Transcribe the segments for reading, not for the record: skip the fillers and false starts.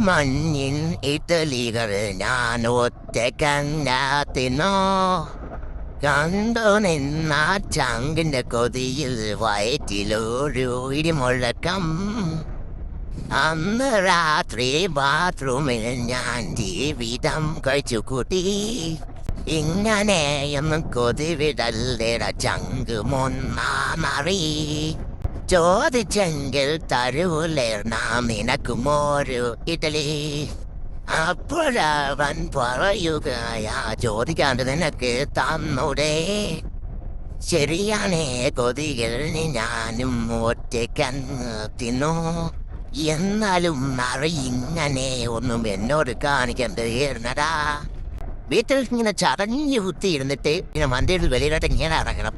മഞ്ഞിൻ ഇറ്റലികൾ ഞാൻ ഒറ്റക്കങ്ങാത്തിനോ കണ്ടു നിന്ന ചങ്കിന്റെ കൊതിയിൽ വയറ്റിലൊരു ഇടിമുഴക്കം. അന്ന് രാത്രി ബാത്റൂമിൽ ഞാൻ ജീവിതം കഴിച്ചു കൂട്ടി. ഇങ്ങനെയൊന്നും കൊതി വിടല്ലേട ചങ്ക് മുന്നാമറി. ചോദിച്ചെങ്കിൽ തരൂലേർന്നാ നിനക്കുമൊരു ഇഡലി. അപ്പോഴവൻ പറയുകയാ ചോദിക്കാണ്ട് നിനക്ക് തന്നൂടെ. ശരിയാണേ കൊതിയിൽ ഞാനും ഒറ്റയ്ക്കങ്ങ് തിന്നു. എന്നാലും ഇങ്ങനെ ഒന്നും എന്നോട് കാണിക്കേണ്ടതാ. വീട്ടിൽ ഇങ്ങനെ ചടഞ്ഞു കുത്തിയിരുന്നിട്ട് ഇങ്ങനെ വണ്ടിയിൽ വെളിയിലോട്ട് ഇങ്ങനെ ഇറങ്ങണം.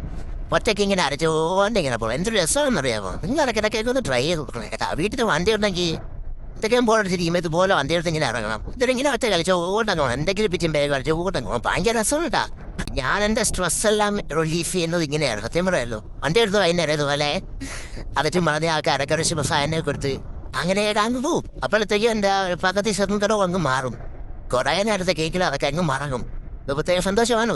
ഒറ്റയ്ക്ക് ഇങ്ങനെ അരച്ചുകൊണ്ട് ഇങ്ങനെ പോകണം. എന്തൊരു രസമെന്നറിയാമോ? നിങ്ങൾ ഇടയ്ക്കിടയ്ക്കൊക്കെ ഒന്ന് ട്രൈ ചെയ്ത് നോക്കണം കേട്ടോ. വീട്ടിൽ വണ്ടി ഉണ്ടെങ്കിൽ ഇതൊക്കെ പോകണം. ഇതുപോലെ വണ്ടി എടുത്ത് ഇങ്ങനെ ഇറങ്ങണം. ഇതിങ്ങനെ ഒറ്റ കളിച്ചോണ്ടങ്ങോ എന്തെങ്കിലും പിച്ചും പേര് കളിച്ചോണ്ടങ്ങോ ഭയങ്കര രസം കേട്ടാ. ഞാൻ എൻ്റെ സ്ട്രെസ് എല്ലാം റിലീഫ് ചെയ്യുന്നത് ഇങ്ങനെയാണ്. സത്യം പറയാമല്ലോ. വണ്ടി എടുത്ത് വൈകുന്നേരം ഇതുപോലെ അതിട്ട് മറന്ന ആൾക്കാരൊക്കെ ഒരു മസാലനെ കൊടുത്ത് അങ്ങനെ അങ്ങ് പോവും. അപ്പോഴത്തേക്കും എൻ്റെ പക്കത്തിൽ സ്വതന്ത്രം അങ്ങ് മാറും. കുറേ നേരത്തെ കേക്കിൽ അതൊക്കെ അങ്ങ് മറങ്ങും. പ്രത്യേക സന്തോഷമാണ്.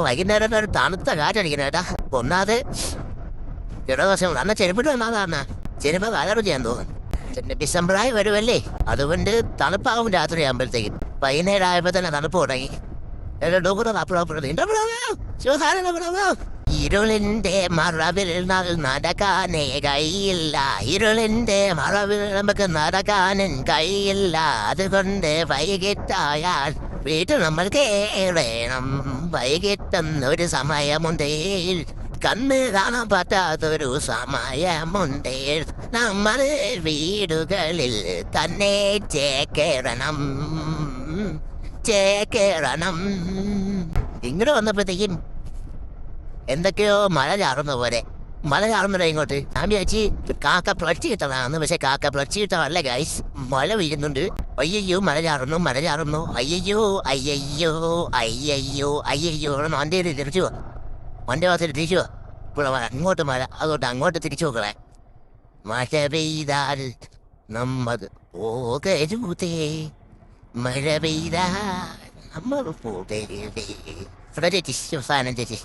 വൈകുന്നേരം ഒരു തണുത്ത കാറ്റടിക്കണം കേട്ടാ. ഒന്നാതെ ദിവസം അന്ന ചെരുപ്പിട്ട് വന്നാതാണ്. ചെരുപ്പ് കലറ് ചെയ്യാൻ തോന്നും. പിന്നെ ഡിസംബറായി വരുമല്ലേ, അതുകൊണ്ട് തണുപ്പാകും. രാത്രി ആകുമ്പോഴത്തേക്കും വൈകുന്നേരം ആയപ്പോൾ തന്നെ തണുപ്പ് തുടങ്ങി. ഇരുളിന്റെ മറവിൽ നടക്കാനേ കഴിയില്ല. ഇരുളിന്റെ മറവിൽ നമുക്ക് നടക്കാനും കഴിയില്ല. അതുകൊണ്ട് വൈകിട്ടായാൽ വീട്ടിൽ നമ്മൾ കേറണം. വൈകിട്ടെന്നൊരു സമയമുണ്ട്, കണ്ണ് കാണാൻ പറ്റാത്തൊരു സമയമുണ്ട്. നമ്മൾ വീടുകളിൽ തന്നെ ചേക്കേറണം. ഇങ്ങോട്ട് വന്നപ്പോഴത്തേക്കും എന്തൊക്കെയോ മഴ ചാറുന്ന പോലെ. മഴ ചാറുന്നില്ല ഇങ്ങോട്ട്. ഞാൻ വിചാരിച്ച് കാക്ക പ്ലച്ച് കിട്ടണമെന്ന്. പക്ഷെ കാക്ക പ്ലച്ച് കിട്ടാനല്ല ഗൈസ്, മഴ വീഴുന്നുണ്ട്. അയ്യോ മഴ ചാറുന്നു, മഴ ചാറുന്നു. അയ്യോ അയ്യോ അയ്യോ അയ്യോ. വണ്ടി തിരിച്ചു പോ, വണ്ടി ഭാഗത്ത് തിരിച്ചു പോ. ഇപ്പോൾ അങ്ങോട്ട് മഴ, അതുകൊണ്ട് അങ്ങോട്ട് തിരിച്ചു നോക്കണേ. മഴ പെയ്താൽ നമ്മൾ പോകരുതേ. മഴ പെയ്താൽ നമ്മൾ പോകരുതേ. ചേച്ചി സാധനം ചേച്ചി.